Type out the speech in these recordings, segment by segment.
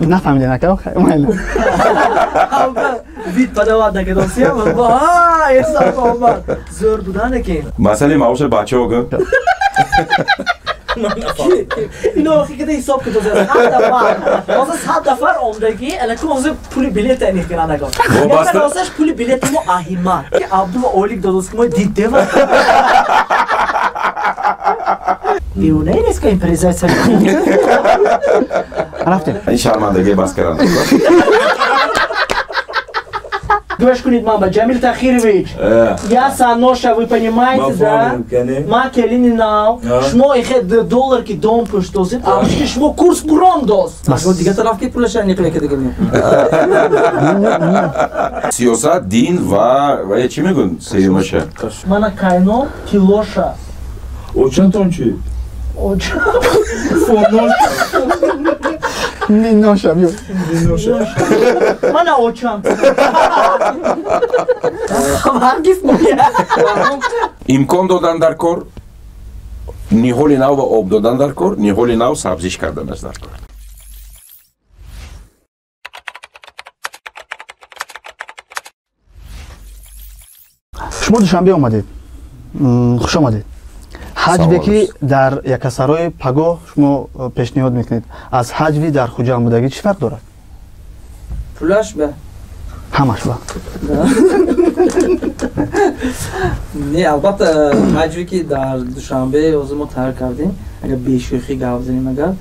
نفهمیدین اکا вид подавать на кедосия эсап омад зор будане ки масъалаи маоши бачаҳо гӯ ино ҳақиқата ҳисоб кардем 100 нафар ҳозир 100 нафар омдагӣ анаку ҳозир пули билет нехиранагон ҳозир пули билет мо аҳимат ки абду ва олик додост ки мо диддема بیرونه نیست که این پریزایت رفتیم این شرمندگی بس کردن Гӯш кунед ман ба Ҷамил Тахирович. Я саноша, вы понимаете, да? Ма келини нав. Шумо ихе доллар ки дом пӯш дозид, а ки шумо курс бурон доз. Шумо дига тараф ки пулаша никле ки дига. Сиёсат, дин ва чӣ мегӯн сеюмаша? Мана кайно килоша. Очантон чӣ? Очан. Фонош. ноша бё. Мана очан. Ҳаргиз моя. Имкон додан дар кор, ниҳоли нав ва об додан дар кор, ниҳоли нав сабзиш карданаш дар кор. шумо душанбе омадед. хуш омадед. ҳаҷве ки дар якасарои пагоҳ шумо пешниҳод мекунед. Аз ҳаҷви дар хуҷамбудагӣ чӣ фарқ дорад? Пулаш ба. ҳамаш ба. Не, албатта ҳаҷве ки дар Душанбе ҳозир мо тайёр кардем. Агар бешӯхӣ гап занем агар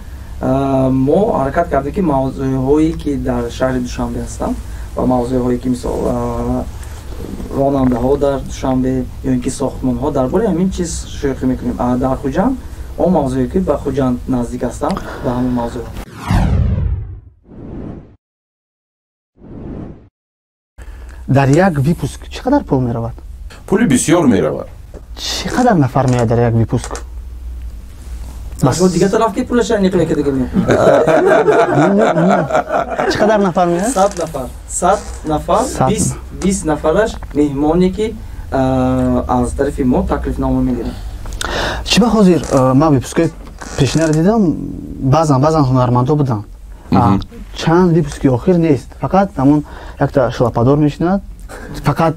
мо ҳаракат кардем ки мавзӯъҳое ки дар шаҳри Душанбе ҳастанд ва мавзӯъҳое ки мисол ронандаҳо дар Душанбе ё ин ки сохтмонҳо дар бораи ҳамин чиз шӯхӣ мекунем. Дар Хуҷанд он мавзӯъе ки ба Хуҷанд наздик ҳастанд ба ҳамин мавзӯъ. дар як випуск чӣ қадар пул меравад? Пули бисёр меравад. Чӣ қадар нафар меояд дар як випуск? Бо дига тараф ки пулаша никле ки дига. Чӣ қадар нафар меояд? 100 нафар. 100 нафар 20 нафараш меҳмоне ки аз тарафи мо таклифнома мегиранд. чӣ ба ҳозир ман випускои пешинара дидам, баъзан ҳунармандо буданд. чанд випуски охир нест, фақат ҳамон якта шлападор мешинад, фақат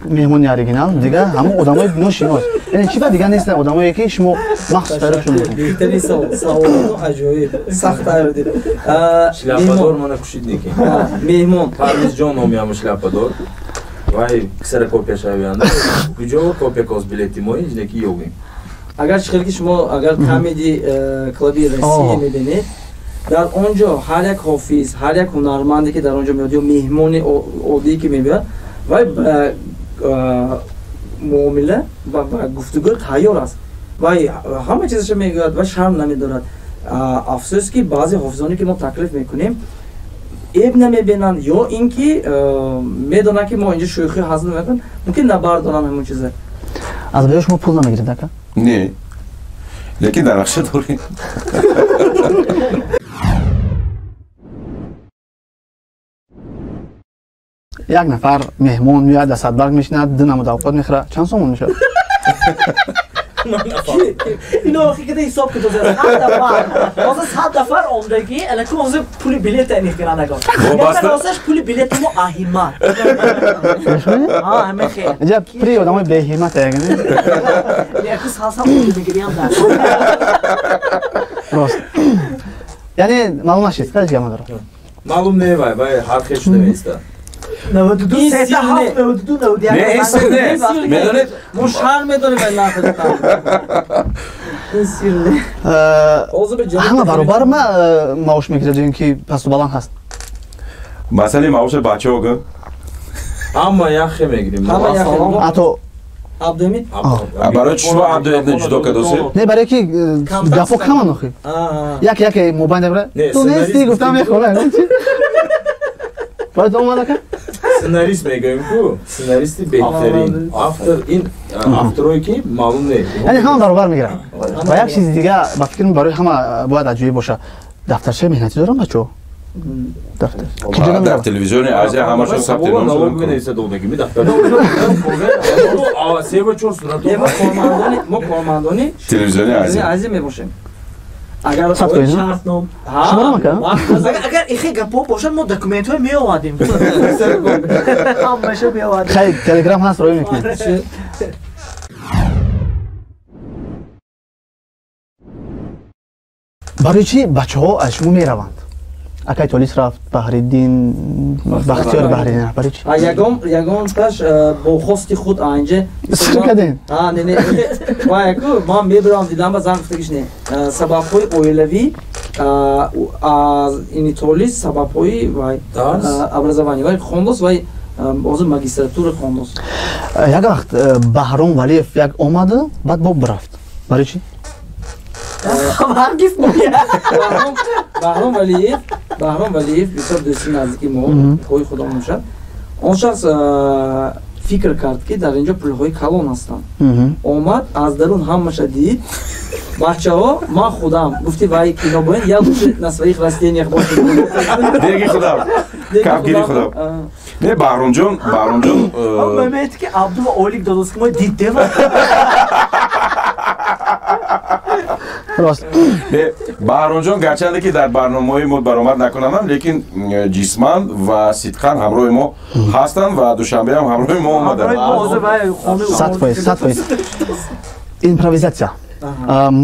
меҳмони оригинал, дига ҳамон одамои ношинос. Яъне чӣ ба дига нест, одамое ки шумо махсус тайёршон мекунед. Беҳтарин савол аҷоиб, сахт тайёр дид. Шляпадор мана кушид неки. Меҳмон Пармезҷон номиам шляпадор. Вай ксерокопия шавианда. Куҷо копия кос билети мо инҷнеки ёгим. Агар чихел ки шумо агар комеди клаби Россия мебинед, дар онҷо ҳар як ҳофиз, ҳар як ҳунарманде ки дар онҷо меояд ё меҳмони оддие ки мебиёяд, вай муомила ва гуфтугӯ тайёр аст. Вай ҳама чизаша мегӯяд ва шарм намедорад. Афсӯс ки баъзе ҳофизоне ки мо таклиф мекунем эб намебинанд ё ин ки медонанд ки мо инҷо шӯхӣ ҳазм мекунем, мумкин набардоранд ҳамон чиза. аз баёи шумо пул намегиред ака? Не, лекин дарахша дорем. як нафар меҳмон меояд аз садбарг мешинад, ду намуда овқот мехӯрад, чанд сомон мешавад? ино ҳақиқата ҳисоб ки дозад 100 нафар ҳозир 100 нафар омдагӣ анаку ҳозир пули билет нехиранагон ҳозир пули билет мо аҳимат иҷа при одамои беҳимат яку салсам мегирям дар рост яъне маълум нашид қади гама дорад маълум не вай ҳархе шуда меиста 92 Не, сир не. Медонед? Мо шар медонем ай нафидатам. Сир не. ҳама баробар маош мегирад ё ин ки пасту баланд ҳаст? Масъалаи маоши бачаҳо гӯ? ҳама яхе мегирем. ҳатто Абдуҳамид? Барои чӣ шумо Абдуҳамидни ҷудо кардосед? Не, барое ки гапо каман охи. Яке мобайн дабра. Ту нести гуфтам мехонам. Бояд омад ака? Сценарист мегӯем ку, сценаристи беҳтарин. Автор ин авторое ки маълум не. Яъне ҳама баробар мегиранд. Ва як чизи дига ба фикр барои ҳама бояд аҷоиб боша. Дафтарчаи меҳнатӣ дорам бачаҳо? Дафтар. Дар телевизиони Азия ҳамашон сабти ном шуданд. мо кормандони телевизиони Азия мебошем. агар шартном шумара макан агар ихе гапо бошад мо документҳои меовардем ҳамаша меовардем хай телеграм ҳаст роё мекунем барои чӣ бачаҳо аз шумо мераванд акай толис рафт баҳриддин бахтиёр баҳриддин барои чӣ ягон таш бо хости худ анҷа чӣ кардем ман мебирам дидам ба зан гуфтагиш не сабабҳои оилавӣ аз ини толис сабабҳои образование вай хондос вай ҳозир магистратура хондос як вақт баҳром валиев як омаду баъд боб рафт барои чӣ баҳром валиев бисёр дӯсти наздики мо ҳои худо мебошад он шахс фикр кард ки дар инҷо пулҳои калон ҳастанд омад аз дарун ҳамаша дид бачаҳо ман худам гуфти вай кинобоин як гӯше на своих растениях деги худам кафгири худам не баҳромҷон мемети ки абдула олик додост ки мо диддем баҳромҷон гарчанде ки дар барномаҳои мо баромад накунадам лекин ҷисман ва сидқан ҳамроҳи мо ҳастанд ва душанбе ҳам ҳамроҳи мо омаданд 100% импровизатсия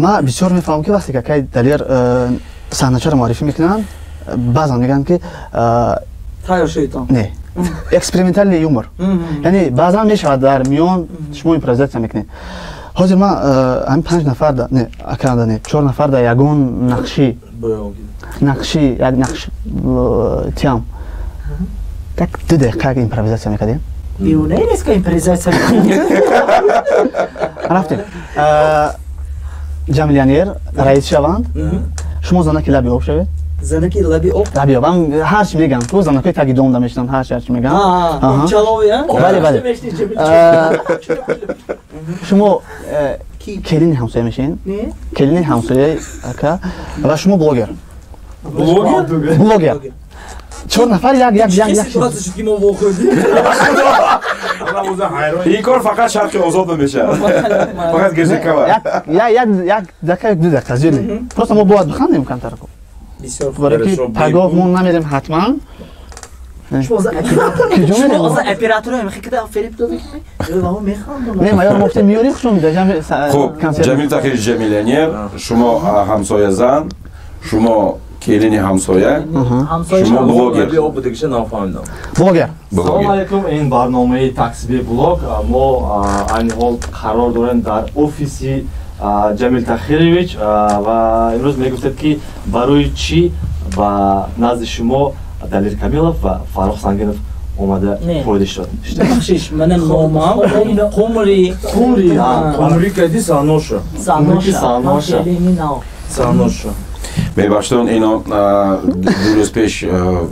ман бисёр мефаҳмам ки вақте ки акай далер саҳначаро муаррифӣ мекунанд баъзан мегӯянд ки тайёр шавитон не экспериментальный юмор яъне баъзан мешавад дар миён шумо импровизатсия мекунед ҳозир ман ҳамин 5 нафар не аканда не 4 нафар дар ягон нақши як нақш тиам так 2 дақиқа импровизатсия мекардем бионаи нест ки импровизатсия рафтем ҷамилянер раис шаванд шумо занаки лаби об шавед занаки лаби об лаби об ҳар чӣ мегам ту занакои таги домда мешинанд ҳар чӣ мегам чаловия бале шумо келини ҳамсоя мешин келини ҳамсояи ака ва шумо блогер 4 нафар як ин кор фақат шарқи озод мешавад фақат гезикава як дақиқа 2 дақиқа зиёд просто мо бояд бихандем камтарко барои ки пагоҳ мо намерем ҳатман ҷамил тахир ҷамилянер шумо ҳамсоязан шумо келини ҳамсоя шумо блогер салом алайкум ин барномаи таксиби блог мо айни ҳол қарор дорем дар офиси ҷамил тахирович ва имрӯз мегуфтед ки барои чӣ ба назди шумо далер камилов ва фаррух сангинов омада фоида шуд бахшиш мана номам қумри кади саноша мебаштон ино ду рӯз пеш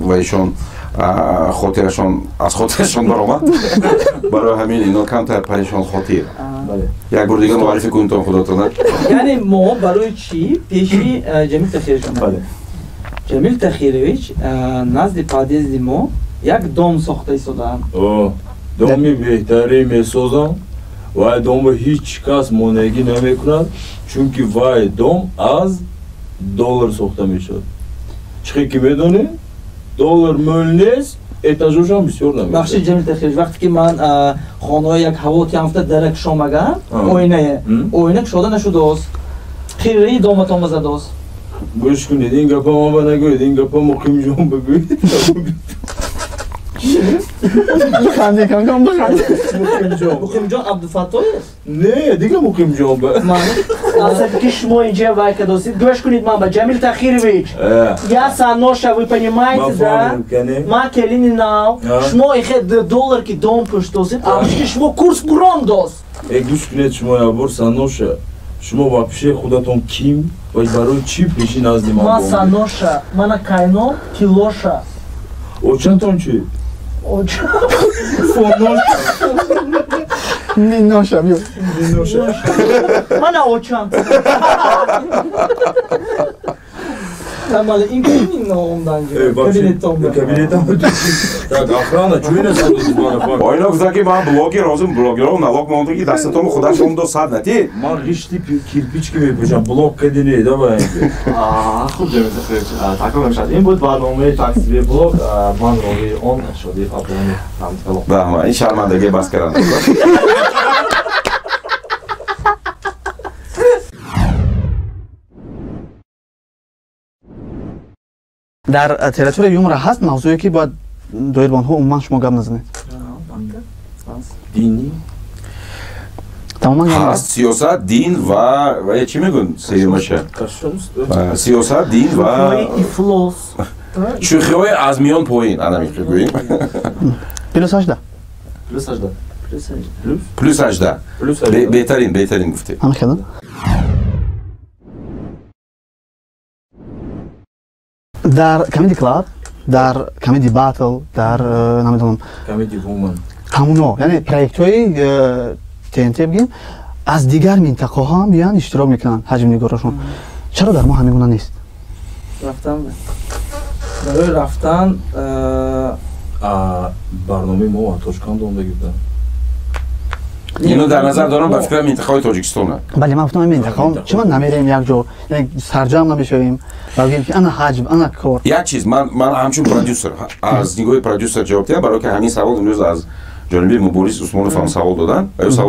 ва ишон аз хотирашон баромад барои ҳамин ино камтар парешон хотир як бор дигар муаррифӣ кунтон худотона яъне мо барои чӣ пеши ҷамил тахирович ҷамил тахирович назди подъезди мо як дом сохта истодаам доми беҳтарӣ месозам вай домро ҳеҷ кас монегӣ намекунад чунки вай дом аз доллар сохта мешавад чӣ ки медонӣ доллар мӯл нест этажошам бисёр намешавад бахши ҷамил тахирович вақте ки ман хонаҳои як ҳаво тиамфта дара кушомагам оина кушода нашудааст хираи доматон задааст гӯш кунед ин гапа ман ба нагӯед ин гапа муқимҷон бигӯед муқимҷон абдуфаттоҳест не дигар муқимҷон ки шумо инҷа вайка достед гӯш кунед ман ба ҷамил тахирович я саноша вы понимаете да ман келини нав шумо ихе доллар ки дом пӯшт достед авшки шумо курс бурон дост гӯш кунед шумо ябор саноша шумо ба пеши худатон ким ва барои чӣ пеши назди ман саноша мана кайно килоша очантон чӣ мана очам Тамали ин кабинет номдан кабинетам так охрана чуина садидмана ойно гузаки ман блогер ҳозир блогеров налог монда ки дастатон худашон до сад нати ман ришти кирпички мепӯшам блог кадине давай хуб такро мешад ин буд барномаи таксиби блог ман роҳи он шодӣ Абдуҳамид ҳамдикалом баҳма ин шармандаги бас кардан дар территорияи юмора ҳаст мавзӯе ки бояд доирбонҳо умуман шумо гап назанед? дини тамоман ҳаст сиёсат дин ва чӣ мегӯн сеюмаша сиёсат дин ва шӯхиҳои аз миён поин анамиқи гӯем плюс 18 плюс 18 беҳтарин гуфтем ҳама кардам дар комеди клаб дар комеди батл дар намедонам комеди вуман ҳамуно яъне проектҳои тнт бигем аз дигар минтақаҳо ҳам меян иштирок мекунанд ҳаҷвинигорашон чаро дар мо ҳамин гуна нест барои рафтан барномаи мо точканд омда гирда ино дар назар дорам ба фикрам минтақаҳои тоҷикистона бале ман гуфтам минтақаҳо чӣ ман намерем як ҷо сарҷам намешавем ва бигем ки ана ҳаҷв ана кор як чиз ман ҳамчун продюсер аз нигоҳи продюсер ҷавоб диҳам барои ки ҳамин савол имрӯз аз ҷониби муборис усмоновам савол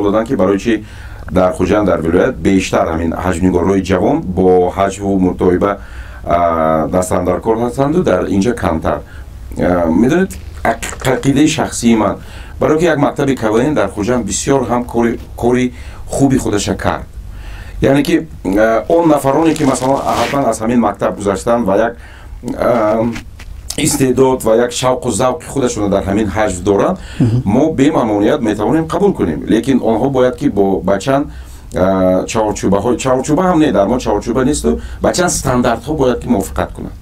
додан ки барои чи дар хуҷанд дар вилоят бештар ҳамин ҳаҷвнигорҳои ҷавон бо ҳаҷву мутоиба дастан дар кор ҳастанду дар инҷа камтар медонед ақидаи шахсии ман барои ки як мактаби квн дар хуҷанд бисёр ҳам кори хуби худаша кард яъне ки он нафароне ки масалан ҳатман аз ҳамин мактаб гузаштанд ва як истеъдод ва як шавқу завқи худашона дар ҳамин ҳаҷв доранд мо бемамоният метавонем қабул кунем лекин онҳо бояд ки бо бачанд чаорчӯбаҳои чаорчӯба ҳам не дар мо чаорчӯба несту бачанд стандартҳо бояд ки мувофиқат кунанд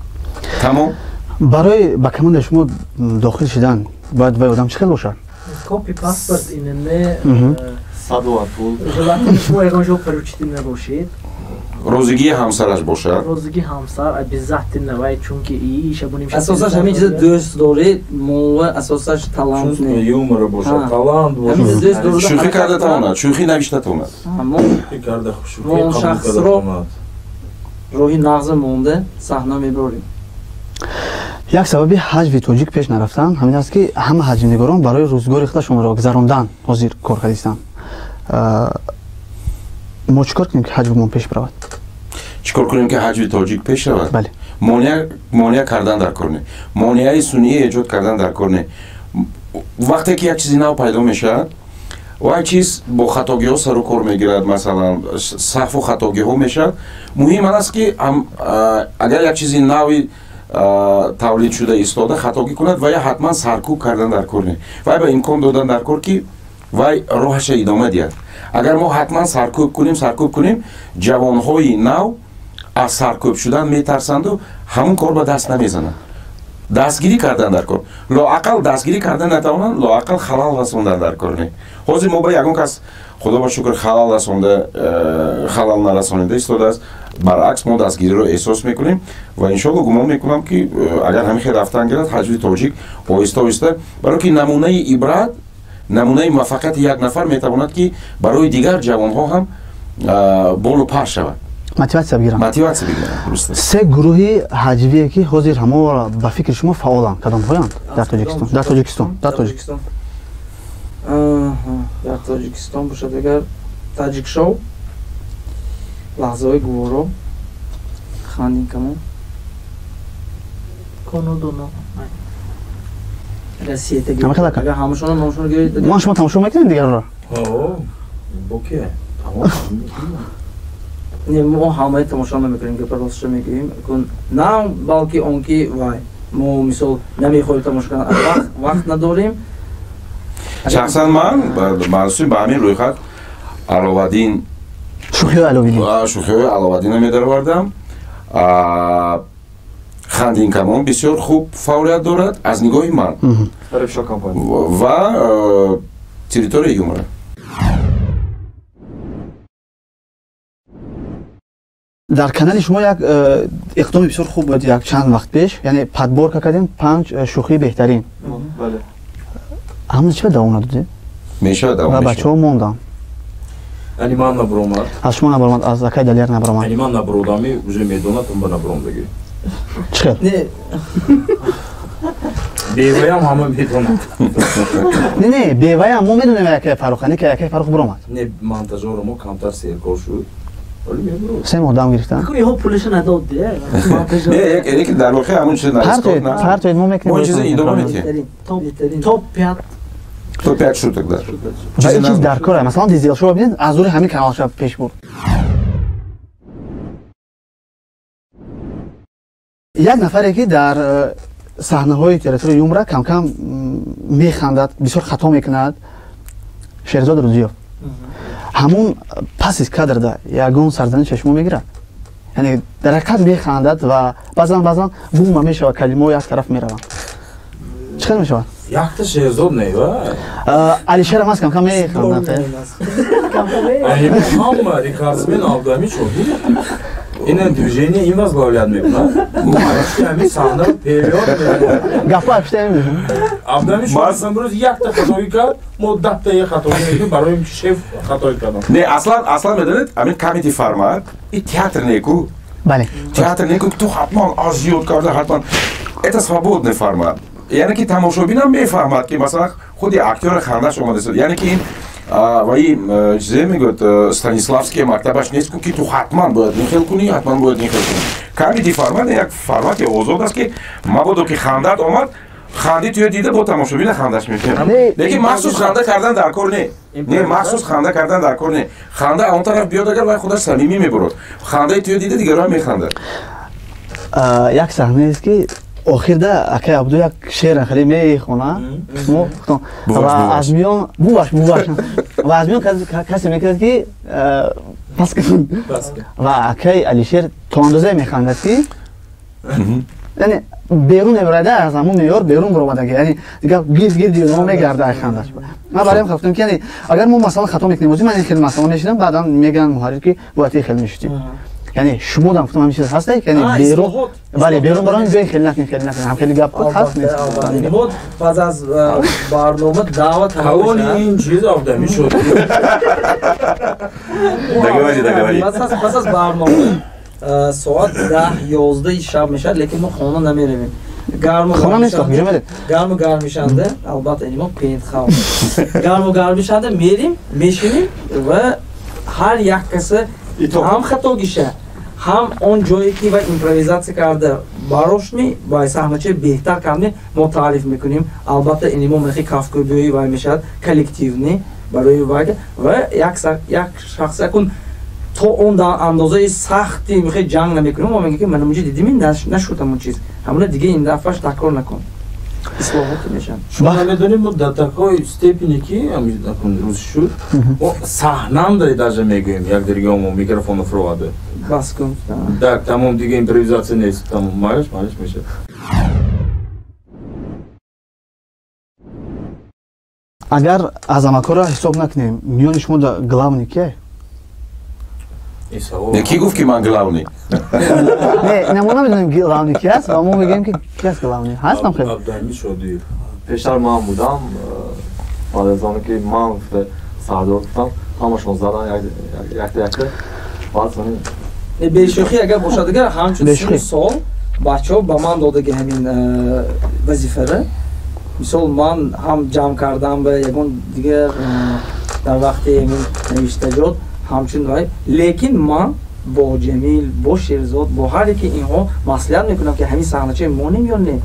тамом барои ба командаи шумо дохил шидан бояд вай одам чӣ хел бошад копи паспорт инне садова пул желательно шумо ягон ҷо поручитель мебошед розигии ҳамсараш бошад розигии ҳамсар обязательно вай чунки шабоним асосаш ҳамин чиза дӯст доред мова асосаш талант не юмора бошад талант бошад шӯхӣ карда тавонад шӯхӣ навишта тавонад карда мо шахсро роҳи нағза монда саҳна мебарем як сабаби ҳаҷви тоҷик пеш нарафтан ҳамин аст ки ҳама ҳаҷвнигорон барои рӯзгори худашонро гузарондан ҳозир кор кардистанд мо чӣ кор кунем ки ҳаҷвимон пеш баравад чӣ кор кунем ки ҳаҷви тоҷик пеш равад бале монеа кардан дар кор не монеаи сунъии эҷод кардан дар кор не вақте ки як чизи нав пайдо мешавад вай чиз бо хатогиҳо сару кор мегирад масалан саҳву хатогиҳо мешавад муҳим ан аст ки агар як чизи нави тавлид шуда истода хатогӣ кунад вай ҳатман саркӯб кардан дар кор не вай ба имкон додан дар кор ки вай роҳаша идома диҳад агар мо ҳатман саркӯб кунем ҷавонҳои нав аз саркӯб шудан метарсанду ҳамун кор ба даст намезананд дастгирӣ кардан дар кор лоақал дастгирӣ кардан натавонанд лоақал халал расондан дар кор не ҳозир мо ба ягон кас худо ба шукр халал нарасонида истодааст баръакс мо дастгириро эҳсос мекунем ва иншоалло гумон мекунам ки агар ҳамин хел рафтан гирад ҳаҷви тоҷик оҳиста оҳиста барои ки намунаи ибрат намунаи муваффақияти як нафар метавонад ки барои дигар ҷавонҳо ҳам болу пар шавад мотиватсия бигиранд се гурӯҳи ҳаҷвие ки ҳозир ҳамо ба фикри шумо фаъоланд кадомҳоянд дар тоҷикистон дар тоҷикистон бошад агар таҷикшов лаҳзаҳои гуворо хандин камон конодоно мо шумо тамошо мекунем дигарро не мо ҳамаи тамошо намекунем гапа ростша мегӯем на балки он ки вай мо мисол намехоҳем тамошо кунем вақт надорем шахсан ман маъсуси ба ҳамин рӯйхат аловадин шӯхиҳои аловадина медаровардам хандин камон бисёр хуб фаъолият дорад аз нигоҳи ман ва территорияи юмора дар канали шумо як иқдоми бисёр хуб буд як чанд вақт пеш, яъне подборка кардем 5 шӯхии беҳтарин. бале. Ҳамна чиқа давом надодем? мешавад давом ва мешавад. бачаҳо мондан. Яъни ман набуромад. Аз шумо набаромад, аз акай Далер набаромад. Яъни ман набуродами уже медонад ба набуромдагӣ. Чӣ хел? Не, Беваям ҳама медонад. Не, беваям мо медонем якай Фаррух, не ки якай Фаррух буромад. Не, монтажёро мо камтар серкор шуд. Вале мебурод. 3 моҳ дам гирифтан. Иҳо пулашо надод де. Не, як дар воқеъ ҳамон чиз Партоед мо мо мекунем. ин чиза идома метиҳем. беҳтарин. Топ 5. То 5 шуд так дар. ва ин чиз дар кора, масалан дизелшо бинед, аз зури ҳамин каналша пеш бурд. як нафаре ки дар саҳнаҳои территорияи юмора кам-кам механдад, бисёр хато мекунад, Шерзод Рӯзиёв. ҳамон паси кадрда ягон сарзанӣ чашмо мегирад. Яъне дар ҳақиқат механдад ва баъзан гума мешавад, калимаҳо як тараф мераванд. Чӣ хел мешавад? Якта Шерзод не ва? Алишер ҳам аст кам-кам механдад. Ҳама рекордсмен Абдуҳамид шуд. Ин движение ин возглавляет мекунад. Ҳамин саҳна период. Гапа аштем. Абдуҳамид шуд амрӯз якта хатоӣ кард, мо 10 та хатоӣ мекунем барои ин ки шеф хатоӣ кардам. Не, аслан медонед, амин комеди формат, и театр неку. Бале. Театр неку ту ҳатман аз зиёд карда ҳатман. Это свободный формат. Яъне ки тамошобинам мефаҳмад ки масалан худи актёри хандаш омадаст. Яъне ки ин ваи чизе мегӯяд Станиславский мактабаш нест ки ту ҳатман бояд нихел кунӣ, ҳатман бояд нихел кунӣ. Комеди формат як формати озод аст ки мабодо ки хандат омад, ханди туё дида бо тамошобина хандаш мекунад. Лекин махсус ханда кардан дар кор не. Не, махсус ханда кардан дар кор не. Ханда он тараф биёд агар вай худаш самимӣ мебурад. Хандаи туё дида дигарҳо механдад. Як саҳнаест ки охирда акай Абду як шеъра хеле мехона. Ва аз миён буваш ва аз миён касе мекунад ки пас кун. Ва акай Алишер то андозае механдад ки яъне берун мебарада аз ҳамон меъёр берун биромадаги, яъне дигар гирди мо мегарда хандаш. Ман бароям хафтам ки яъне агар мо масалан хато мекунем, озӣ ман ин хеле масъала мешидам, баъдан мегӯянд муҳаррир ки бояд хеле мешидем. Яъне шумо дам гуфтам ҳамин чиз ҳаст, яъне берун, бале берун барои гӯй хеле накунем, ҳам хеле гап ҳаст. Мо баъд аз барнома даъват калони ин чиз Абдуҳамид шуд. Договори. Пас аз барнома соат 10-11 шаб мешавад, лекин мо хона намеравем. Гарму гармишанда, албатта мо пентхаус. Гарму гармишанда мерим, мешинем ва ҳар як касе ҳам хато гиша, ҳам он ҷое ки ва импровизатсия карда барошми ба саҳначаи беҳтар камни мо таъриф мекунем. Албатта ин мо мехи кафкӯбиёи вай мешавад коллективни барои вай ва як шахс якун то он дар андозаи сахти мехи ҷанг намекунем. Мо мегӯем ки ман муҷи дидими нашуд ҳамон чиз. Ҳамона дига ин дафъаш такрор накун. ислоҳот мешавад. Шумо намедонед мо дар такой степени ки рӯзи шуд саҳнам даже мегӯем якдигаро мо микрофон фуровада. Бас кун. Так, тамом дига импровизатсия нест. Тамом марш мешавад. Агар Азамакора ҳисоб накунем, миёни шумо главный кие? Ки гуфт ки ман главный? Не, мо намедонем главный ки аст, ва мо мегӯем ки ки аст главный. Ҳастам хеле. Абдуҳамид шодиев. Пештар ман будам, баъд аз оне ки ман сардор гуфтам, ҳамашон задан якта. Баъд не бешӯхӣ агар бошад, агар ҳамчун 3 сол бачаҳо ба ман додаги ҳамин вазифара. Мисол ман ҳам ҷамъ кардам ба ягон дигар дар вақти ҳамин навиштаҷот ҳамчун вай, лекин ман бо Ҷамил, бо Шерзод, бо ҳар яке инҳо маслиҳат мекунам ки ҳамин саҳначаи монем ё не.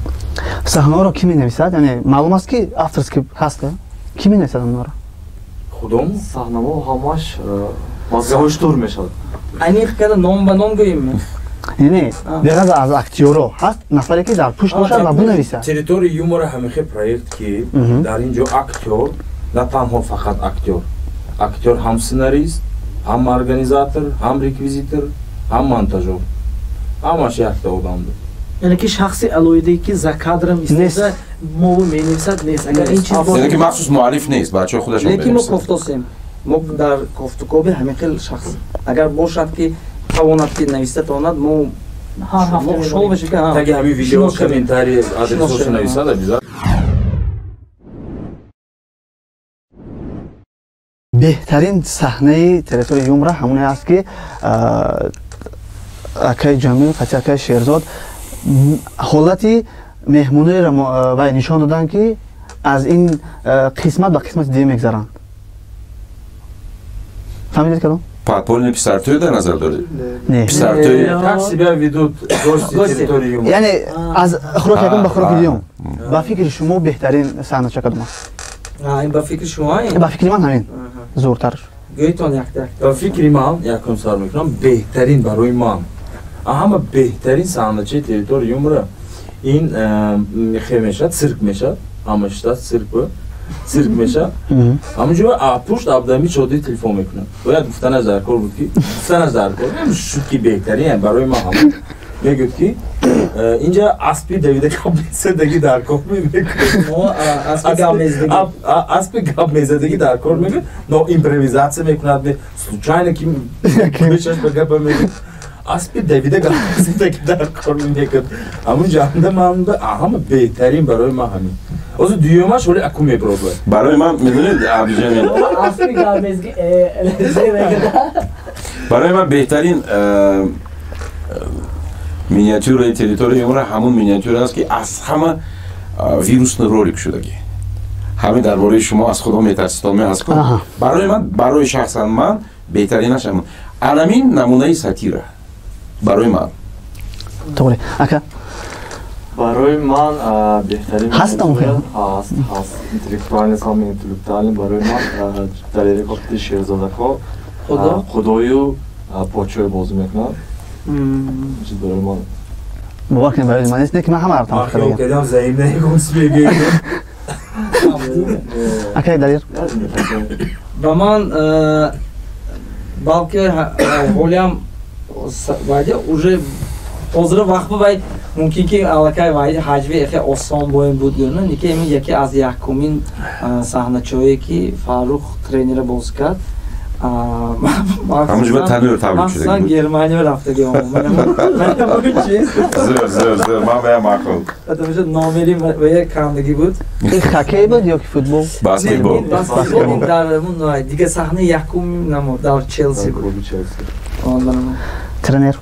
Саҳнаҳоро ки менависад? Яъне маълум аст ки авторский ҳаст, ки менависад онҳоро? Худом саҳнамо ҳамаш мазгаҳош тур мешавад. Айниқ када ном ба ном гӯем. Не, беғаз аз актёро ҳаст нафаре ки дар пушт бошад ва бинависад. Территорияи юмора ҳамихе проект ки дар ин ҷо актёр, на танҳо фақат актёр. Актёр ҳам сценарист, ҳам организатор, ҳам реквизитор, ҳам монтажёр. Ҳамаш якта одам буд. Яъне ки шахси алоҳидаи ки за кадрам истода моу менависад нест. Агар ин чиз яъне ки махсус муаллиф нест, бачаҳо худашон лекин мо кофтосем. Мо дар кофтукоби ҳамин хел шахс агар бошад ки тавонад ки нависта тавонад мо хушҳол мешем ки таги ҳамин видео комментарий адресош нависад абиза беҳтарин саҳнаи территорияи юмора ҳамоне аст ки акаи ҷамил қати акаи шерзод ҳолати меҳмониро вай нишон доданд ки аз ин қисмат ба қисмати дигар мегзаранд. фаҳмидед кадом? Подпольный писартӯй дар назар доред? Не. Писартӯй как себя ведут гости территории юмора? Яъне аз хӯрок якум ба хӯроки дигум. Ба фикри шумо беҳтарин саҳна ча кадом аст? ин ба фикри шумо ба фикри ман ҳамин зӯртар. гӯйтон якта ба фикри ман якум сар мекунам беҳтарин барои ман ҳама беҳтарин саҳначаи территорияи юмора ин хе мешад цирк мешад ҳама штат цирк мешад ҳамунҷо пушт Абдуҳамид шоди телефон мекунад бояд гуфтанаш дар кор буд ки гуфтанаш дар кор шуд ки беҳтарин барои ман ҳама мегӯд ки инҷа аспи давида гапмезадагӣ дар кор аспи гапмезадагӣ дар кор мегӯд но импровизатсия мекунад случайно ки бешаш ба гапа мегӯд аспи давида гапмезадагӣ дар кор мекунад ҳамун ҷамда ман ҳама беҳтарин барои ман ҳамин озу дуюмаш ҳоли акум мебирод барои ман медонед Абдуҳамид барои ман беҳтарин миниатюраи территорияи юмора ҳамун миниатюра аст ки аз ҳама вирусни ролик шудагӣ ҳамин дар бораи шумо аз худо метарсидоме аст барои ман барои шахсан ман беҳтаринаш ҳамун анамин намунаи сатира барои ман тоғри ака барои ман беҳтарин ҳаст интеллектуални самин интеллектуални барои ман далери гуфти шерзодако худою подшоҳи бозӣ мекунад барои ман бовар кунед барои ман нест ки ман ҳамаро тамошо кардам заимнаи гус мегӯ акаи далер ба ман балки ҳолиам вайде уже ҳозира вақт бувай мумкин ки аллакай вайди ҳаҷви эхе осон боем буд гӯна нике ин яке аз якумин саҳначое ки Фаррух тренера боз кард махсусан Германия рафтаги зӯр ман бая мақул номери бая камдаги буд хоккей буд ё ки футбол баскетбол дар дигар саҳнаи якум намо дар Челси буд тренер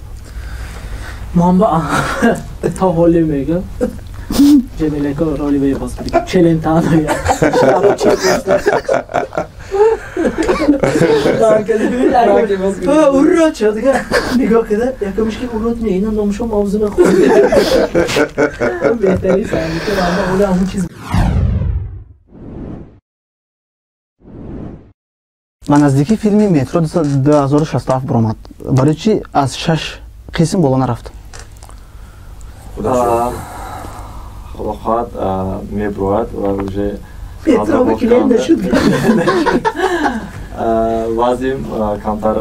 ман ба та ҳоле мегӯям ҷамилеко роли бая боз кардӣ челентаноя урод шо дига нигоҳ када якумиш ки урод не ина номушо мавзу нахӯрд беҳтарин саҳнаи ҳоли ҳамун чиз ба наздикии филми метро 2067 биромад барои чӣ аз 6 қисм боло нарафт худо хоҳад меброяд ва уже вазим камтар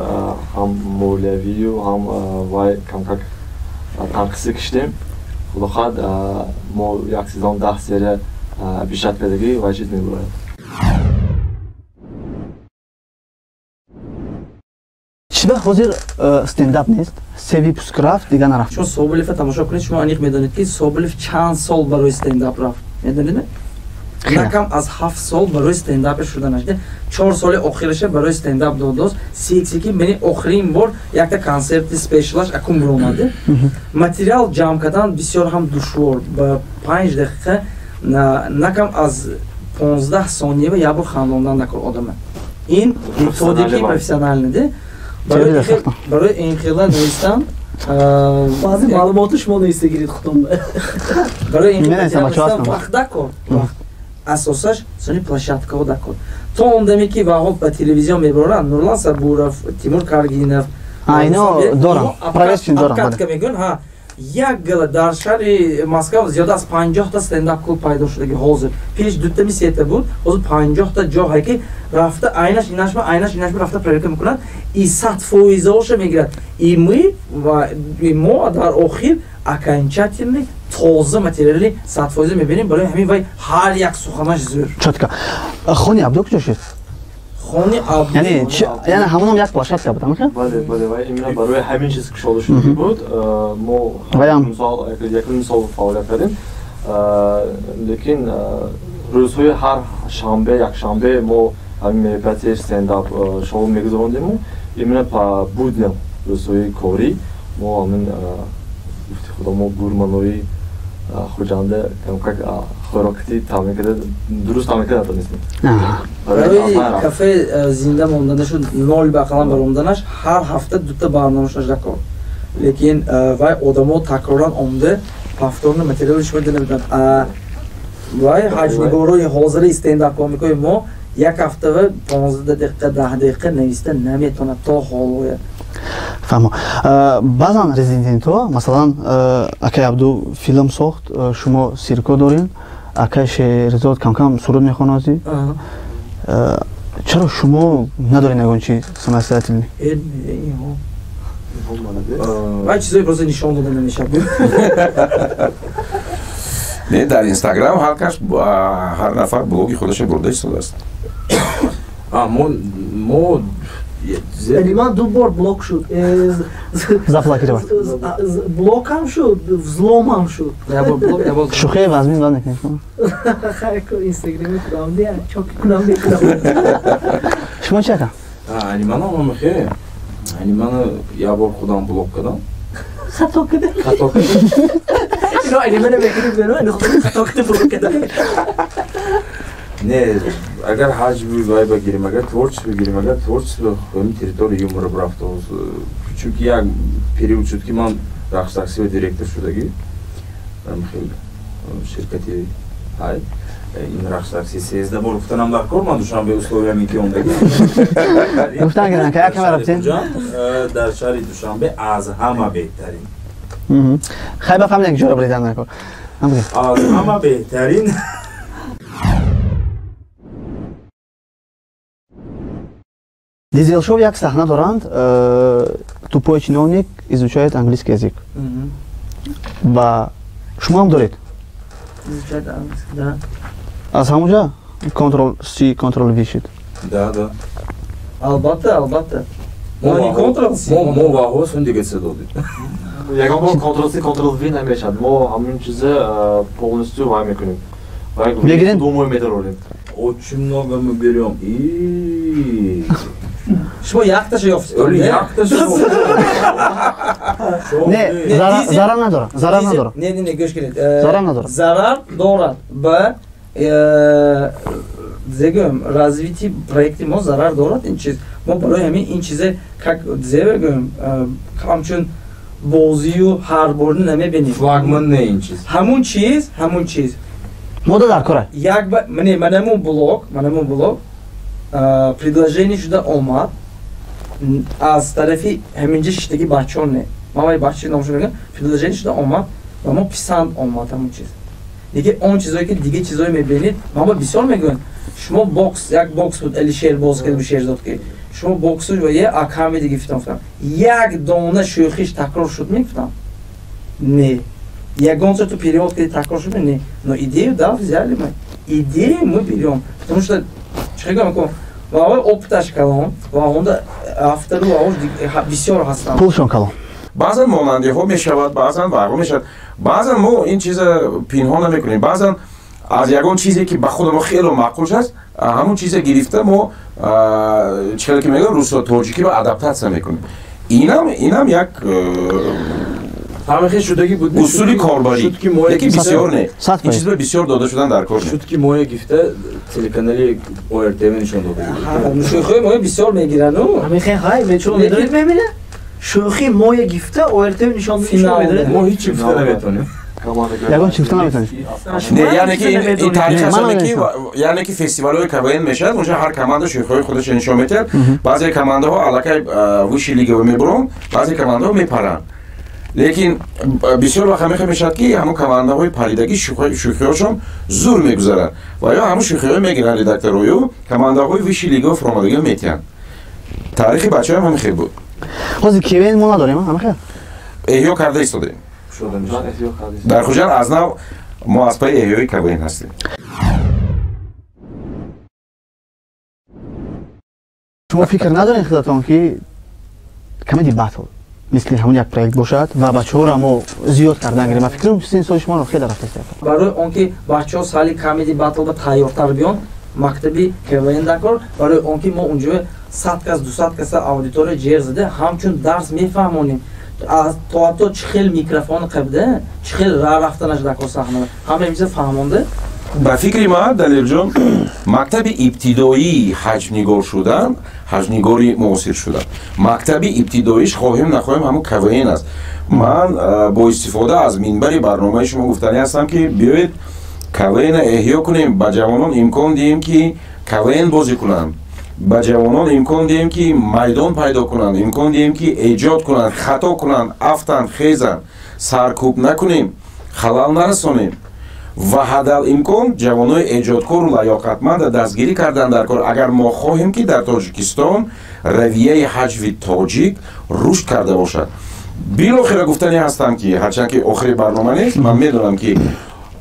ҳам молиявию ҳам вай камкак танқиси киштем худо хоҳад мо як сезон 10 серия бишат кардагӣ ва чиз меброяд чиба ҳозир стендап нест севи пуск рафт дига нарафт шумо Соболевро тамошо кунед шумо аниқ медонед ки Соболев чанд сол барои стендап рафт медонед накам аз 7 сол барои стендапе шуда нашиде 4 соли охираша барои стендап додост сиксики мени охирин бор якта консерти спешалаш акум биромаде материал ҷамъ кардан бисёр ҳам душвор ба 5 дақиқа накам аз 15 сония ва як бор хандондан накор одаме ин методики профессионалниде барои инқилоб нестан баъзи маълумоту шумо нестагирид худом барои инқилоб вақт дакор асосаш сони площадкаҳо дакор то он даме ки ваҳо ба телевизион мебароранд Нурлан Сабуров Тимур Каргинов айно дорам проверсиян дорам катка мегӯянд ҳа як гала дар шаҳри Москва зиёда аз 50 та стендап клуб пайдо шудаги ҳозир пеш дута мисета буд ҳозир 50 та ҷоҳае ки рафта айнаш инашма айнаш инашма рафта проверка мекунанд и 100% мегирад и мы ва мо дар охир окончательный тоза материали 100% мебинем барои ҳамин вай ҳар як суханаш зӯр чотка хони Абдо куҷо шуд Хони Абдул. яъне ҳамонам як площадка буд, ҳамин? бале, ва именно барои ҳамин чиз кушода шуда буд. Мо якум сол фаъолият кардем. Лекин рӯзҳои ҳар шанбе, якшанбе мо ҳамин мероприятияи стендап шоу мегузарондему. Именно по будням рӯзҳои корӣ мо ҳамин гуфти худо мо гурманои хуҷанде как хӯрокати таъмин карда дуруст таъмин карда натонистем. Барои кафе зинда монданашо нол ба қалам баромданаш ҳар ҳафта дута барномашаш дакор. Лекин вай одамо такроран омда ҳафтона материали шумо динабидан. Вай ҳаҷнигорои ҳозири стендап-комикои мо як ҳафтава 15 дақиқа 10 дақиқа нависта наметонад то ҳолоя. фаҳмо. Баъзан резидентҳо масалан акай Абду филм сохт, шумо сирко дорин, акай Шеҳризод кам-кам суруд мехонозӣ. Чаро шумо надорин ягон чиз самостоятельный? Вай чизои просто нишон дода намешад. Не, дар Инстаграм ҳар нафар блоги худаш бурда истодааст. мо Ман ду бор блок шуд. Заблокировать. Блокам шуд, взломам шуд. Шухе вазмин ва некунем. Инстаграме кунам де, чоки кунам де кунам. Шумо чака? Анимана ҳама хе. Анимана я бор худам блок кардам. Хато кардам. Ино анимана мекунем бено, ино хато кардам блок кардам. Не, агар ҳаҷвии вай багирем, агар творчество бигирем, агар творчество ҳамин территорияи юмора рафта. Чунки як период шуд ки ман рақс таксива директор шудагӣ. Хеле ширкати ҳай ин рақс такси 13 бор гуфтанам дар кор, ман Душанбе условиями ки омдагӣ. Гуфтан кардам ки якам рафтин. Дар шаҳри Душанбе аз ҳама беҳтарин. Хай бафаҳмидем ки ҷора бридан накор. Аз ҳама беҳтарин. Дизелшоу як саҳна доранд, тупой чиновник изучает английский язык. Ва шумо ҳам доред? Изучает английский, да. Аз ҳамонҷа Ctrl-C, Ctrl-V шид? Да. Албатта. Мо ваҳосон дига се додид. Ягон бор Ctrl-C, Ctrl-V намешад. Мо ҳамин чиза полностью вай мекунем. Бегирин? Думой медорорим. Очень много мы берем. Шумо яхташа ёфтед? Не, зарар надорад. Не, гӯш кунед. Зарар надорад. Зарар дорад. Ба зегӯм развитии проекти мо зарар дорад ин чиз. Мо барои ҳамин ин чизе как зегӯм ҳамчун бозию ҳарборни намебинем. Флагман не ин чиз. Ҳамун чиз. Мода дар кора. Манамун блог предложение шуда омад аз тарафи ҳаминҷа шиштаги бачаҳо не. Ман вай бачаи номшо мегӯям, предложение шуда омад ва мо писанд омад ҳамун чиз. Диге он чизое ки диге чизое мебинед, ман ба бисёр мегӯям, шумо як бокс буд Алишер боз кард Шеҳризод ки шумо боксуш ва як аками диге фитам. Як дона шӯхиш такрор шуд мегуфтам. Не. Ягонча ту перевод карди такрор шуд не. Но идею да взяли мы. Идею мы берем, потому что чиқагам ва опиташ калон ва онда автору бисёр ҳастанд. Пулшон калон. Баъзан монандиҳо мешавад, баъзан варҳо мешавад. Баъзан мо ин чиза пинҳон намекунем. Баъзан аз ягон чизе ки ба худ мо хеле маъқул аст, ҳамун чизе гирифта мо чиқаре ки мегӯям русо тоҷикӣ ва адаптатсия мекунем. Инам як ҳамахе шудагӣ буд. усули корбарӣ. Яки бисёр не. Ин чизҳо бисёр дода шудан дар кор не. Шудки моя гифта телеканали ОРТВ нишон додагӣ. Шӯхиҳои моя бисёр мегирану. Ҳамихе ҳай мечун медоред мебине? Шӯхи моя гифта ОРТВ нишон медоред. Мо ҳеҷ чӣ гифта наметонем. Ягон чӣ гуфта наметонем. Не, яъне ки ин таърих аст, яъне ки фестивалҳои КВН мешавад, онҷа ҳар команда шӯхиҳои худаш нишон метиҳад. Баъзе командаҳо аллакай виши лигаҳо мебуранд, баъзе командаҳо мепаранд. лекин бисёр вақт ҳамин мешавад ки ҳамун командаҳои паридагӣ шӯхиҳошон зур мегузаранд ва ё ҳамун шӯхиҳо мегиранд редакторҳою командаҳои виши лигаҳо фуромадагиҳо метиҳанд. таърихи бачаҳоям ҳамин хел буд. ҳозир КВН мо надорем, ҳамин хел? эҳё карда истодем. дар хуҷанд аз нав мо аз пайи эҳёи КВН ҳастем. شما فکر ندارین خودتون که کمدی باتل مثل همون یک پروژه باشد و بچه‌ها را ما زیاد کردن گیریم. من فکر می‌کنم سین سال شما رو خیلی رفته است. برای آنکه بچه‌ها سالی کمدی باتل به تیارتر بیان مکتبی کوین دکار برای آنکه ما اونجا 100 کس 200 کس آدیتور جر زده همچون درس میفهمونیم از تو چخیل میکروفون قبده چخیل راه رفتنش دکار صحنه همه میشه فهمونده. با فکر ما دلیر جان مکتب ابتدایی حجم‌نگار شدن حجم‌نگاری معاصر شدن مکتب ابتداییش خواهیم نخواهیم همون کوین است. من با استفاده از منبر برنامه شما گفتنی هستم که بیایید کوین احیا کنیم با جوانان امکان دهیم که کوین بازی کنند با جوانان امکان دهیم که میدان پیدا کنند امکان دهیم که ایجاد کنند خطا کنند افتند خیزند سرکوب نکنیم خلال نرسانیم و حداقل امکان جوانای ایجادکار و لیاقتمند دستگیری کردن در کار. اگر ما خواهیم که در تاجیکستان رویه ҳаҷви تاجیک رشد کرده باشد. بالاخره گفتنی هستم که هرچند که آخر برنامه نیست من میدونم که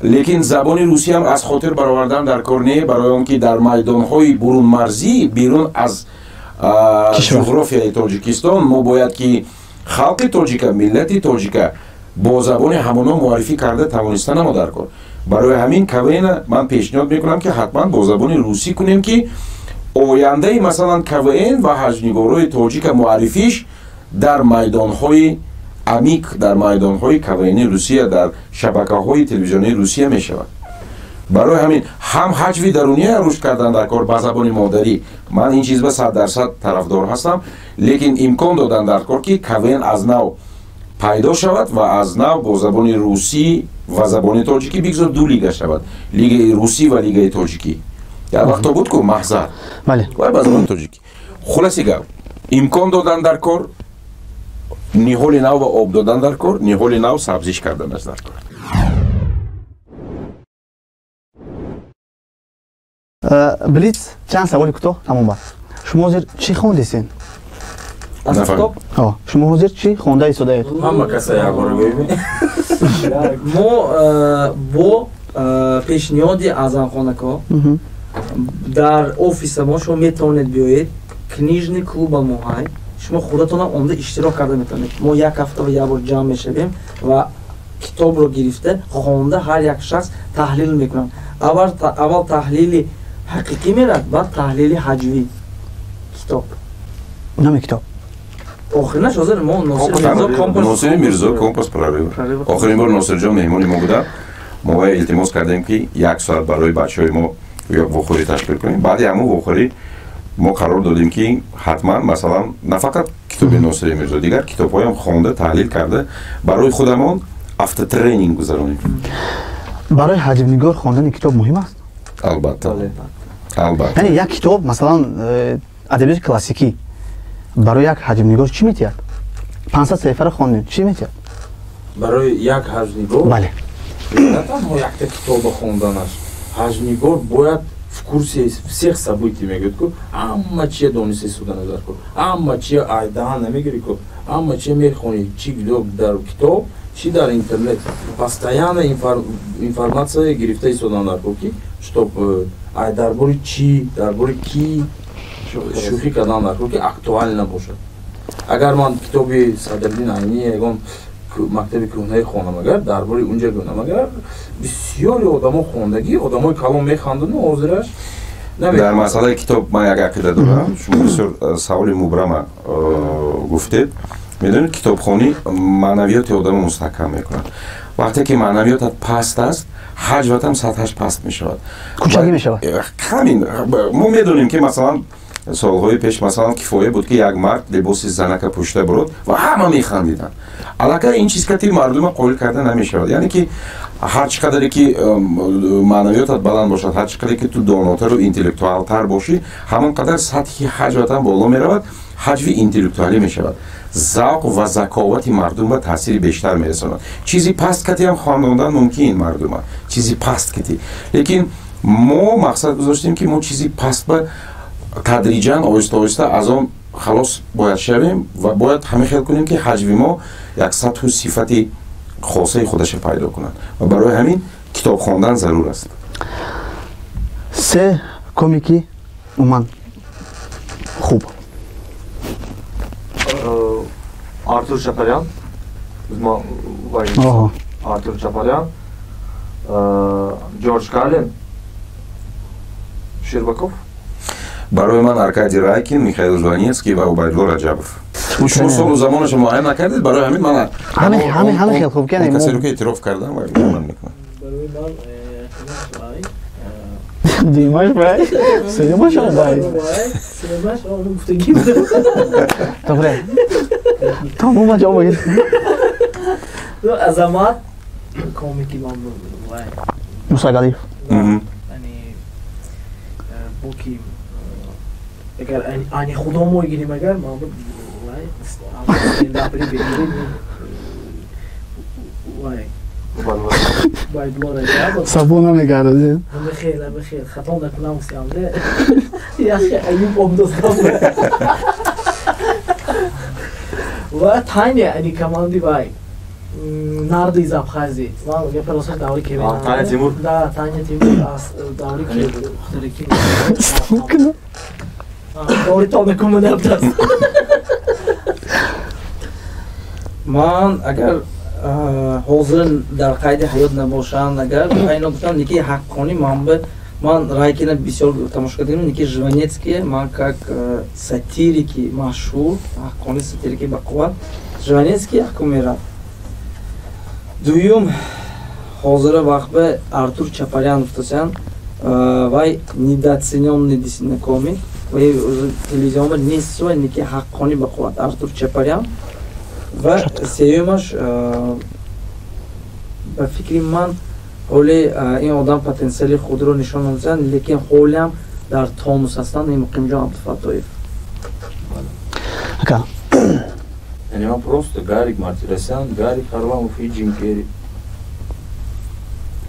لیکن زبان روسی هم از خاطر برآوردن در کار نیست برای آنکه در میدان‌های برون مرزی بیرون از جغرافیای تاجیکستان ما باید که خلق تاجیک ملت تاجیک با زبان همانا معرفی کرده توانستن ما در کار. برای همین کوین من پیشنهاد میکنم که حتما با زبان روسی کنیم که آینده مثلا کوین و حجم‌نگارای تاجیک معرفیش در میدان‌های عمیق در میدان‌های کوینی روسیه در شبکه‌های تلویزیونی روسیه میشود. برای همین هم حجوی درونی رشد کردن در کار با زبان مادری من این چیز به 100% طرفدار هستم لیکن امکان دادن در کار که کوین از نو پیدا شود و از نو با زبان روسی و زبان تاجیکی بگذار دو لیگ شود لیگ روسی و لیگ تاجیکی در وقت بود که محضر بله و با زبان تاجیکی خلاصی گفت امکان دادن در کار نیهول نو و آب دادن در کار نیهول نو سبزیش کردن است در کار. بلیز چند سوالی کوتاه تمام باد. شما حاضر چی خوندین؟ شما حاضر چی خونده ایستاده اید؟ همه کسا یک بار ببین. ما با پیشنهاد Азамхон در اوفیس ما شما میتونید بیایید کنیژنی کلوب موهای شما خودتون هم اونجا اشتراک کرده میتونید. ما یک هفته و یک بار جمع میشیم و کتاب رو گرفته خونده هر یک شخص تحلیل میکنن. اول تحلیل حقیقی میرد بعد تحلیل ҳаҷвӣ کتاب نام کتاب آخرینش حاضر ما ناصر میرزا کمپاس پرارو آخرین بار ناصر جان مهمانی ما بودن ما التماس کردیم که یک ساعت برای بچهای ما وخوری تشکیل کنیم بعد همون وخوری ما قرار دادیم که حتما مثلا نه فقط کتاب ناصر میرزا دیگر کتاب‌های هم خوانده تحلیل کرده برای خودمون افت ترینینگ گذرانیم. برای حجم‌نگار خواندن کتاب مهم است؟ البته یعنی یک کتاب مثلا ادبیات کلاسیکی برای یک حجم‌نگار چی میتید؟ 500 صفحه رو خواندید چی میتید؟ برای یک حجم‌نگار بله نه تنها یک کتاب خواندنش حجم‌نگار باید в курсе всех событий мегӯяд ку ҳама чи донисти суда назар ку ҳама чи айдаҳа намегирӣ ку ҳама чи мехонӣ чи дар китоб чи дар интернет постоянно информация гирифта истодан дар ку ки чтоб ай дар бори чи дар бори ки шӯхӣ кардан дар ку ки актуально бошад. агар ман китоби Садриддин Айнӣ ягон мактаби кӯҳнаи хонам агар дар бори унҷа гӯнам агар бисёри одамо хондагӣ одамои калом механдану ҳозираш дар масъалаи китоб ман як ақида дорам. шумо бисёр саволи мубрама гуфтед. медонед китобхонӣ маънавиёти одамро мустаҳкам мекунад. вақте ки маънавиётат паст аст ҳаҷват ҳам сатҳаш паст мешавад кӯчагӣ мешавад. ҳамин мо медонем ки масалан солҳои пеш масалан кифоя буд ки як мард либоси занака пӯшида бурод ва ҳама механдиданд. аллакай ин чиз кати мардума қоил карда намешавад. яъне ки ҳар чӣ қадре ки маънавиётат баланд бошад ҳар чӣ қадре ки ту донотару интеллектуалтар бошӣ ҳамон қадар сатҳи ҳаҷватам боло меравад ҳаҷви интеллектуалӣ мешавад. завқ ва заковати мардум ба таъсири бештар мерасонад. чизи паст кати ҳам хонондан мумкин мардума чизи паст кати лекин мо мақсад гузоштем ки мо чизи паст ба тадриҷан оҳиста оҳиста аз он халос бояд шавем ва бояд ҳама хел кунем ки ҳаҷви мо як сатҳу сифати хосаи худаша пайдо кунад ва барои ҳамин китоб хондан зарур аст. се комики умуман хуб Артур Шапарян, Артур Шапарян, Джордж Калин, Щербаков. барои ман Аркадий Райкин, Михаил Жванецкий ва Убайдулло Раҷабов. Шумо солу замонашо муайян накардед? Барои ҳамин ман ҳамин хел хуб кардем. касеро ки эътироф кардам ва ман мекунам. Барои ман Димаш бай. Синемаш бай. Синемаш гуфтагӣ. Добре. Тамома ҷавоб гир. Азамат комики ман вай. Мусагалиф. Яъни боки агар ани худо мо гирим агар ман вай стендапри бигирим вай Сабуна мегаради. Бихел хато накунам усямде. Яхи аюб обдостам. Ва тайне ани команди вай. Нард из Абхазии. Ман я просто даври ке. Таня Тимур. Да, Таня Тимур ас даври ке. Худро ки. Даври то накунам набдас. Ман агар ҳозир дар қайди ҳаёт набошам, агар айно гуфтам ники ҳаққони ман Райкина бисёр тамошо кардем, ники Жванецкий, ман как сатирики машҳур, ҳаққони сатирики бақувват, Жванецкий ҳаққо мерад. Дуюм ҳозира вақт ба Артур Чапарян гуфтасян, вай недооценённый действительно комик, вай телевизионда несои ники ҳаққони бақувват Артур Чапарян. Ва сеюмаш ба фикри ман ҳоли ин одам потенсиали худро нишон намедиҳад, лекин ҳолиам дар тонус ҳастанд ин муқимҷон Абдуфаттоев. Ака. Яъни ман просто Гарик Мартиросян, Гарик Харламов и Джим Керри.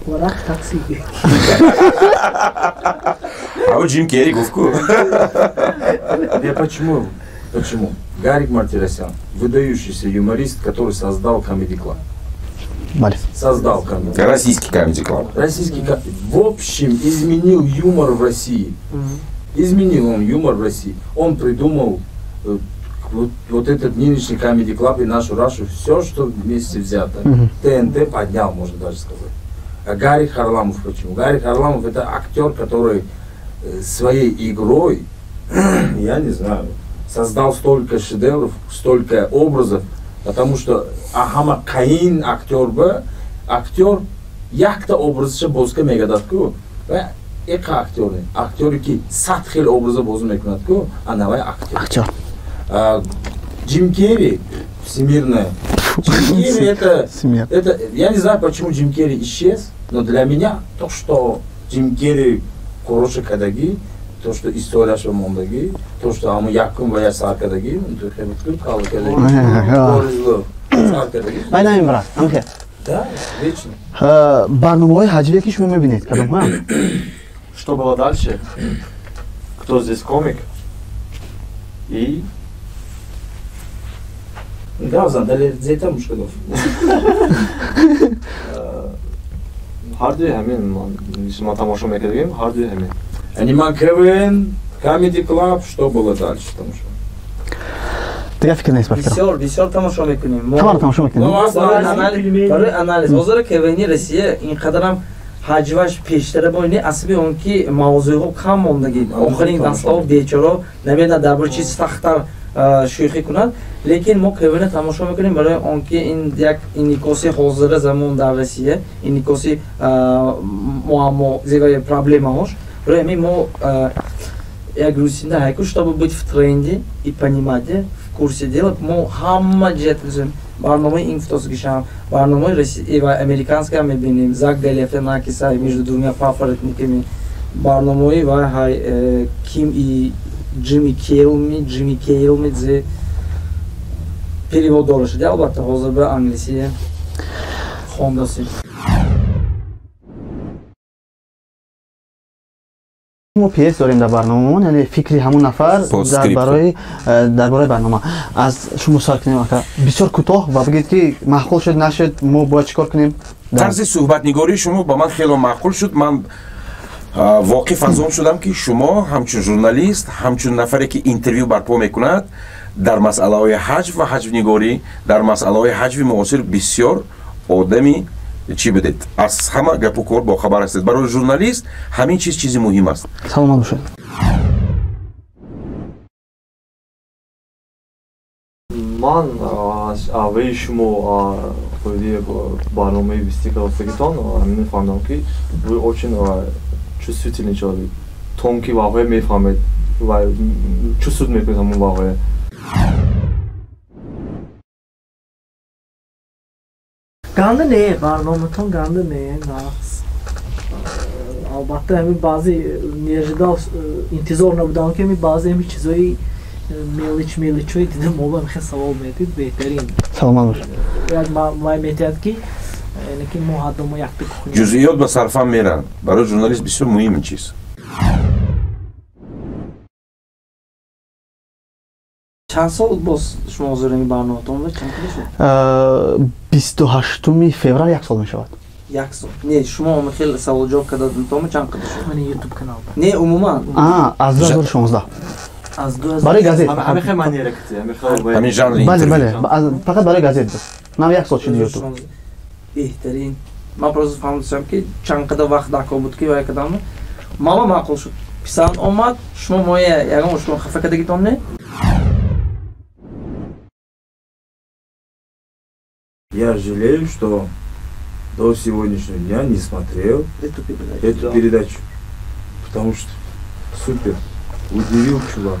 Варак такси. А вот Джим Керри гуфтку. Почему? Почему? Гарик Мартиросян, выдающийся юморист, который создал Comedy Club. Создал Comedy Club. Российский Comedy Club. В общем, изменил юмор в России. Изменил он юмор в России. Он придумал вот этот нынешний Comedy Club и нашу Рашу, все, что вместе взято. ТНТ поднял, можно даже сказать. А Гарик Харламов почему? Гарик Харламов это актер, который своей игрой, я не знаю, создал столько шедевров, столько образов, потому что ахама кайин актер бы, актер якта образша бозка мегадатку, эка актеры, актеры ки сад хел образа бозу мекунатку, а навай актер. Джим Керри всемирная. Джим Керри это, я не знаю, почему Джим Керри исчез, но для меня то, что Джим Керри хороший кадаги, то, что история шамондаги, то, что аму якум ва ясаркадаги, то хебуткут калкадаги. Айна имрат, амхе. Да, вечно. Барномаи ҳаҷвие ки шумо мебинед, кадомҳо? Что было дальше? Кто здесь комик? И Да, за Далер зета мушкилов. ҳардуи ҳамин ма тамошо мекардем, ҳардуи ҳамин. Аниман КВН, Comedy Club, что было дальше? Дига фикр нест ба фикр. Бисёр тамошо мекунем. Тамар тамошо мекунем. Барои анализ. Ҳозир КВН Россия инқадарам ҳаҷваш пештара боини асби он ки мавзӯъҳо кам мондагӣ. Охирин дастаҳо бечоро намеда дар бораи чиз сахттар шӯхӣ кунад, лекин мо КВН тамошо мекунем барои он ки ин як инъикоси ҳозира замон дар Россия, инъикоси муаммо зева проблемаҳош. Барои ҳамин мо як русинда ҳайку чтобы быть в тренде и понимать, в курсе дела, мо ҳама ҷиҳат гузарем. Барномаи ин футосгишам, барномаи россии ва американская мебинем, Зак Делефе накисай между двумя пафоретниками, барномаи ва ҳай Ким и Джимми Кейлми зе перевод дора шуд. Албатта ҳозир ба англисия хондасем. мо пиес дорем дар барномамон, яъне фикри ҳамон нафар дар бораи барнома. Аз шумо сар кунем ака. Бисёр кӯтоҳ ва бигед ки маъқул шуд нашуд, мо бояд чикор кунем? тарзи суҳбатнигории шумо ба ман хело маъқул шуд. Ман воқиф аз он шудам ки шумо ҳамчун журналист, ҳамчун нафаре ки интервю барпо мекунад, дар масъалаҳои ҳаҷв ва ҳаҷвнигорӣ, дар масъалаҳои ҳаҷви муосир бисёр одами чӣ бидед, аз ҳама гапу кор бохабар ҳастед. Барои журналист ҳамин чиз чизи муҳим аст. саломат бошед. ман аввали шумо ходи барномаи вистикаластагитон мефаҳмдам ки вы очень чувствительный человек. Тонкий воқеъ мефаҳмед ва чувствует мекунед ҳамон воқеъ. Ганда не, барноматон ганда не. Албатта ҳами баъзе неожидан интизор набудам ки ҳами баъзе ҳами чизои меличҳои дидам мола хеле савол метид беҳтарин. саломат бошед. Як май метиҳад ки ки мо ҳаддумо якта кухонем. ҷузъиёт ба сарфам меранд. Барои журналист бисёр муҳим ин чиз. чанд сол боз шумо ҳозири барноматон ва чанд шуд? 28 феврал 1 сол мешавад. 1 сол. Не, шумо хеле савол ҷавоб кардед, то чанд қадар шуд? Мани YouTube канал. Не, умуман. Аз 2016. Аз 2000. барои газет. Ҳамин манера кити, ҳамин жанри бале, интервю. бале. Фақат барои газет буд. Нам 1 сол шуд YouTube. беҳтарин. Ман просто фаҳмидам ки чанд қадар вақт дако буд ки вай кадам. Мама маъқул шуд. Писанд омад, шумо моя ягон шумо хафа кардагитон не? Я жалею, что до сегодняшнего дня не смотрел эту передачу, потому что супер, удивил чувак.